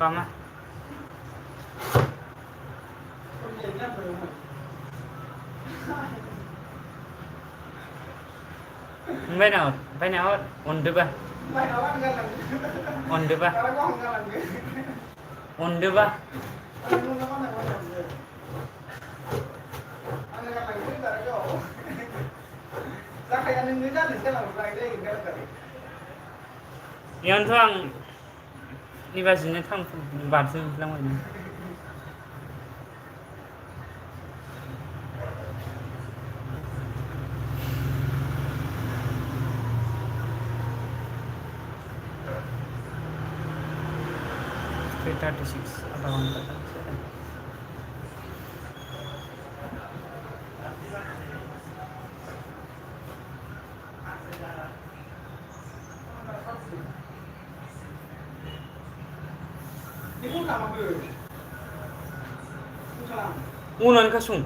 Sama. Bay nào undo ba? Undo ba? Undo ba? Yon thoang đi vào dưới thang bản dương ra ngoài này. Thirty six around that. Unan kasung.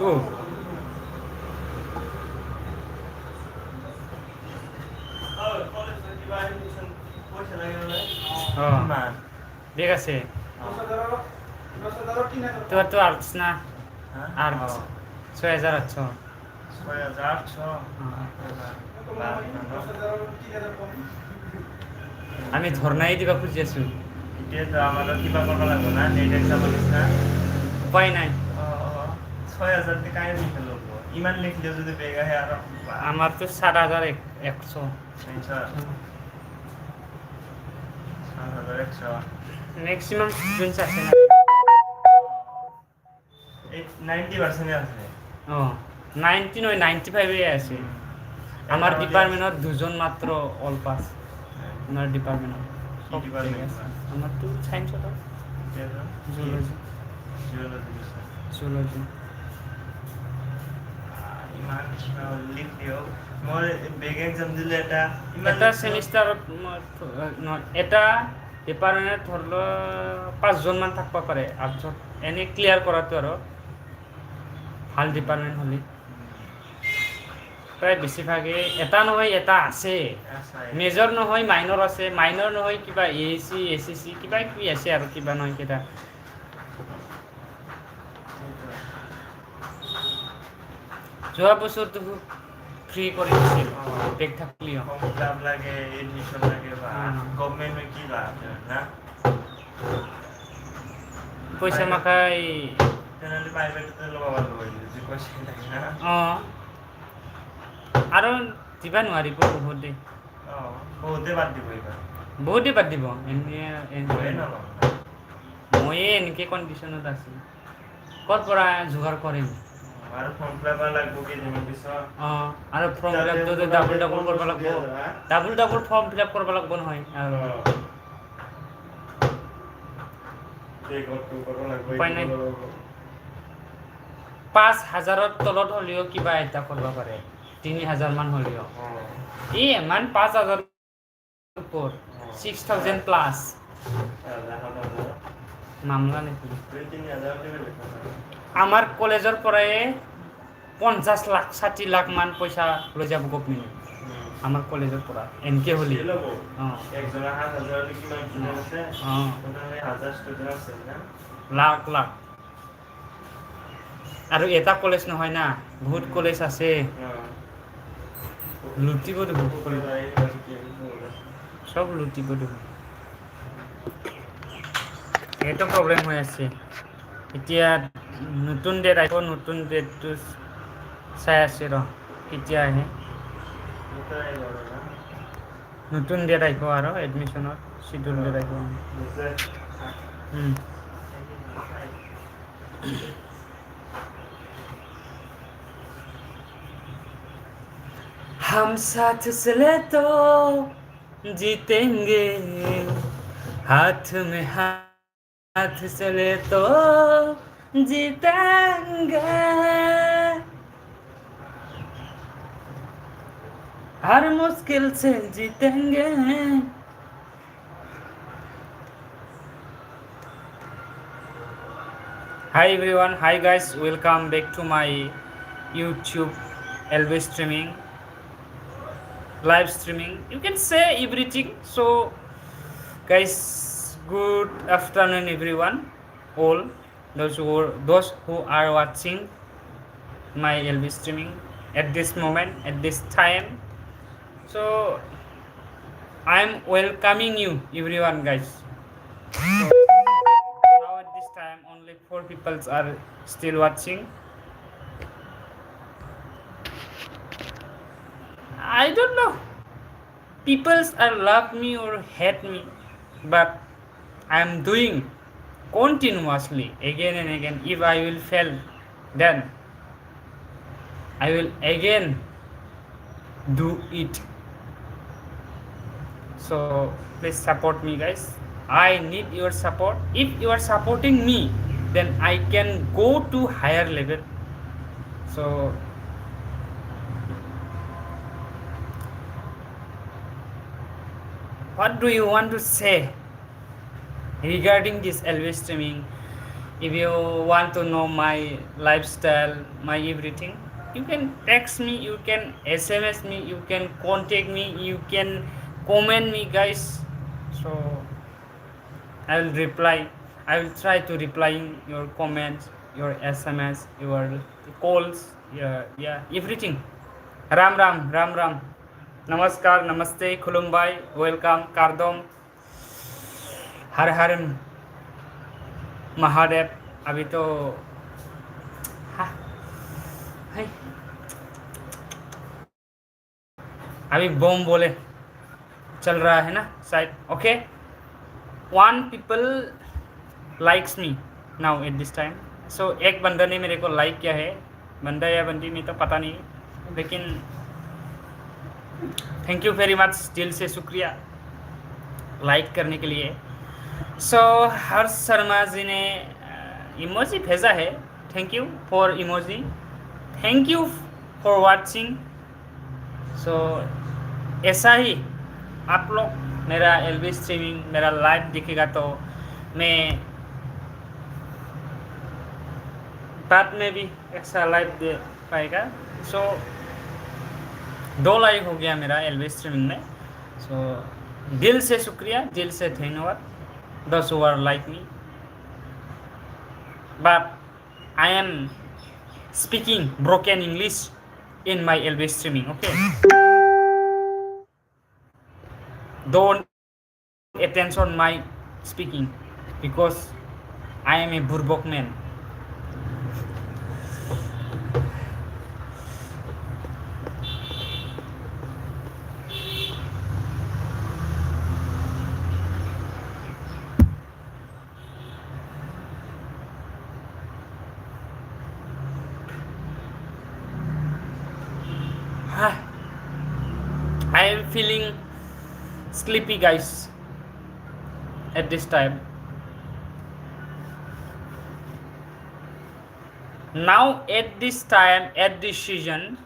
Oh. Dia kasih. Tu arts na. Arts. 6,800. 6,800. আমি ধর্নাই দিবা খুঁজি আছো এতিয়া তো আমাদের কিবা করব লাগবে না নেট এক্সাম না উপায় নাই 6,000 তে কাই লিখে লব ইমান লিখলে যদি বেগা হে আর আমার তো 7,100 আচ্ছা 7,100 ম্যাক্সিমাম স্টুডেন্টস আছে না 90% আছে ও 90 নয় 95 এ আছে আমার ডিপার্টমেন্টত দুজন মাত্র অল পাস আমার ডিপার্টমেন্ট সব ডিপার্টমেন্ট আমার তো সায়েন্স হতো জুলজি ইমান লিখিও মোৰ বেগ এক্সাম দিলে এটা সেমিস্টারত এটা ডিপার্টমেন্টত ধরলো 5 জন মান থাকবা পারে আর এনে ক্লিয়ার কৰাটো আৰু ভাল ডিপার্টমেন্ট হলি প্ৰায় বেছিভাগে এটা নহয় এটা আছে মেজৰ নহয় মাইনৰ আছে মাইনৰ নহয় কিবা এসি এসিসি কিবা কি আছে আৰু কিবা নহয় কিবা যোৱা বছৰটো ফ্ৰী কৰি দিছিল বেগ থাকলিও ফর্ম লাগে এডমিশন লাগে বা গভর্নমেন্ট কি লাভ না পইচা মাখাই তেনেহলে প্রাইভেটতে লগাব লাগিব যে পইচা লাগে না আৰু দিবা নোৱাৰিব বহুত দেই বহুতে বাদ দিব এইবাৰ বহুতে বাদ দিব ময়ে এনেকে কণ্ডিশ্যনত আছো ক'ত পৰা যোগাৰ কৰিম আৰু ফৰ্ম ফিলাপ লাগিব কি দিনৰ পিছত আৰু ফৰ্ম ফিলাপটো ডাবল কৰিব লাগিব ডাবল ফৰ্ম ফিলাপ কৰিব লাগিব নহয় আৰু উপায় নাই 5,000ৰ তলত হ'লেও কিবা এটা কৰিব পাৰে 3,000 মান হ'লেও ইমান 5,000 ওপৰ 6,000 প্লাস মামলা নেকি আমার কলেজৰ পৰাই 50 লাখ 60 লাখ মান পইচা লৈ যাব গভৰ্ণমেণ্ট আমার কলেজৰ পৰা এনকে হলি একজনৰ 7,000 কিমান কিমান আছে ওটানে 1000 স্টুডেন্ট আছে না লাখ লাখ আৰু এটা কলেজ নহয় না বহুত কলেজ আছে লুটিব দিব সব লুটিব দিব এটা প্ৰব্লেম হৈ আছে এতিয়া নতুন ডেট আহিব নতুন ডেটটো চাই আছে ৰ কেতিয়া আহে নতুন ডেট আহিব আৰু এডমিশনৰ শিডিউল ডেট আহিব हम साथ चले तो जीतेंगे हाथ में हाथ चले तो जीतेंगे हर मुश्किल से जीतेंगे Hi everyone, hi guys, welcome back to my YouTube LV streaming live streaming, you can say everything. So guys, Good afternoon, everyone. All those who are watching my LB streaming at this moment, at this time. So I'm welcoming you, everyone, guys. So now at this time, only 4 people are still watching. I don't know. Peoples are love me or hate me, but I'm doing continuously again and again. If I will fail, then I will again do it. So please support me, guys. I need your support. If you are supporting me, then I can go to higher level. So what do you want to say regarding this LV streaming? If you want to know my lifestyle, my everything, you can text me, you can SMS me, you can contact me, you can comment me, guys. So I will reply. I will try to replying your comments, your SMS, your calls, yeah, everything. Ram Ram, Ram Ram. Namaskar, Namaste, Khulumbai, welcome, Kardom, हर हर महादेव. अभी तो हाँ, है, अभी बम बोले चल रहा है ना शायद. Okay, 1 people likes me now at this time. So एक बंदा ने मेरे को लाइक किया है, बंदा या बंदी में तो पता नहीं, लेकिन थैंक यू वेरी मच, दिल से शुक्रिया लाइक करने के लिए. सो हर्ष शर्मा जी ने इमोजी भेजा है. Thank you for emoji, thank you for watching. So ऐसा ही आप लोग मेरा एलबी स्ट्रीमिंग, मेरा लाइव दिखेगा तो मैं बाद में भी ऐसा लाइव दे पाएगा. सो 2 लाइक हो गया मेरा एलबी स्ट्रीमिंग में. सो दिल से शुक्रिया, दिल से धन्यवाद those who are like me. But I am speaking broken English in my LB streaming. Okay, don't attention my speaking because I am a burbok man. I am feeling sleepy, guys, at this time. Now at this time, at this season,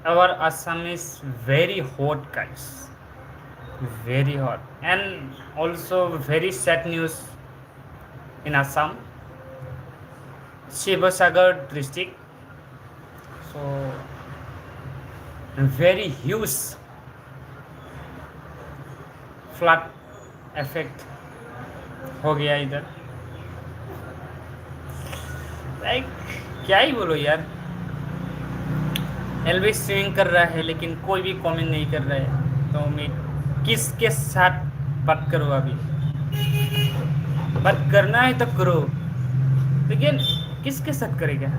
our Assam is very hot, guys, very hot. And also very sad news in Assam, Shivasagar district. So very huge flood effect हो गया इधर. Like क्या ही बोलो यार, LV swing कर रहा है लेकिन कोई भी कमेंट नहीं कर रहा है. तो मैं किसके साथ बात करूँ? अभी बात करना है तो करो, लेकिन किसके साथ करेगा?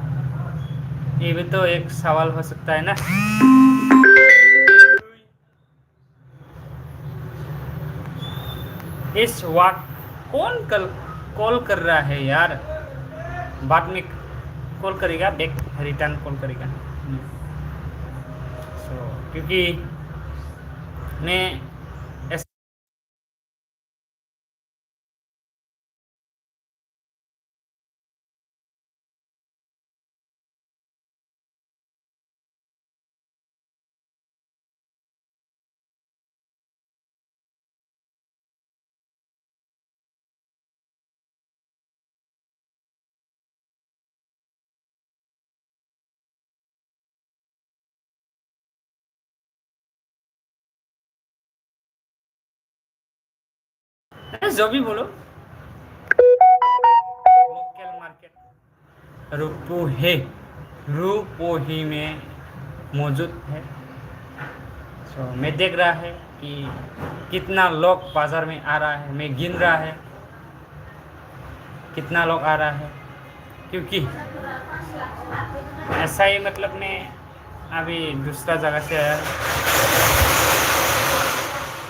ये भी तो एक सवाल हो सकता है ना. इस वक्त कौन कॉल कर रहा है यार? बाद में कॉल करेगा, बैक रिटर्न कॉल करेगा. क्योंकि मैं जो भी बोलो। लोकल मार्केट रूपोही में मौजूद है। तो मैं देख रहा है कि कितना लोग बाजार में आ रहा है, मैं गिन रहा है कितना लोग आ रहा है, क्योंकि ऐसा ही मतलब मैं अभी दूसरा जगह से आया।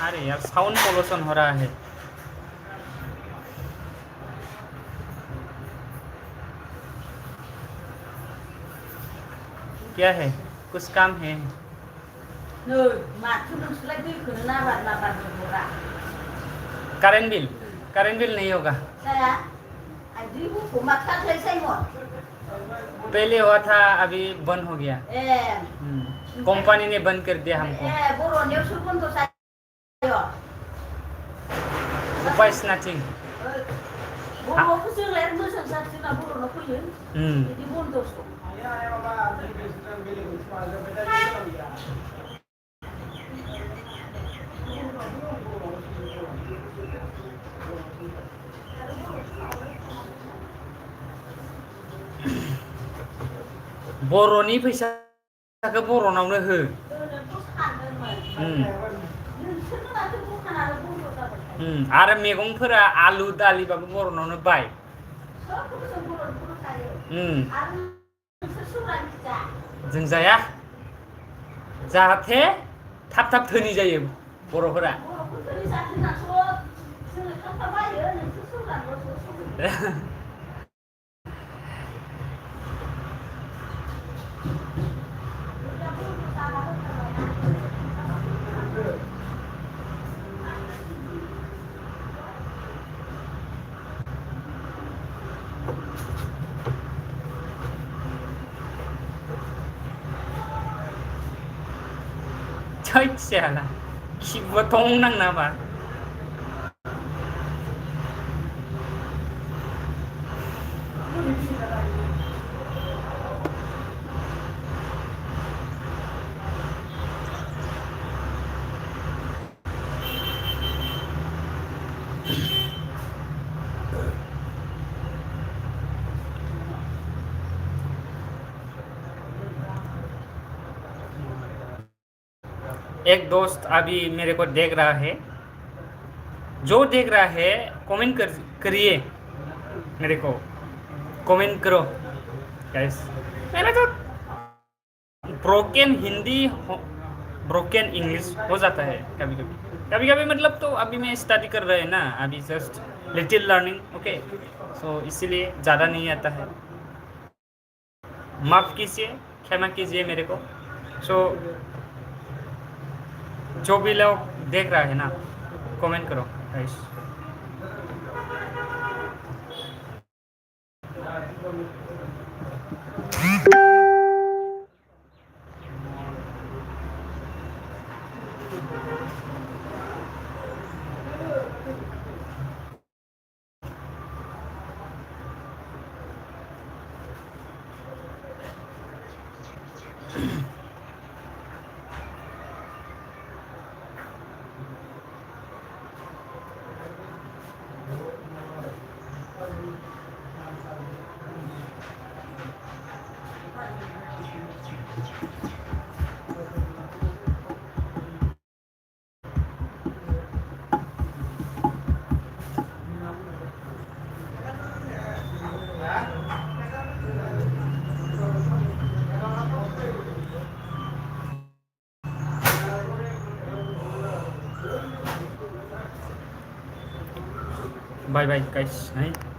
अरे यार साउंड पोल्यूशन हो रहा है। क्या है, कुछ काम है? करेंट बिल नहीं होगा। पहले हुआ था, अभी बंद हो गया। कंपनी ने बंद कर दिया हमको। उपाय नथिंग। बर'नि फैसाखौ बर'नावनो हो। आरो मैगंफोरा आलु दालिबाबो बर'नावनो बाय। जों जाया, जाहाथे थाब थाब धोनि जायो बर'फोरा। Sialah, si botong nang napa? एक दोस्त अभी मेरे को देख रहा है, जो देख रहा है कमेंट करिए, मेरे को कमेंट करो गाइस। मेरा तो ब्रोकन हिंदी ब्रोकन इंग्लिश हो जाता है कभी कभी मतलब। तो अभी मैं स्टडी कर रहे हैं ना, अभी जस्ट लिटिल लर्निंग, ओके। सो इसीलिए ज़्यादा नहीं आता है, माफ़ कीजिए, क्षमा कीजिए मेरे को। सो जो भी लोग देख रहा है ना, कमेंट करो गाइस। Bye bye guys.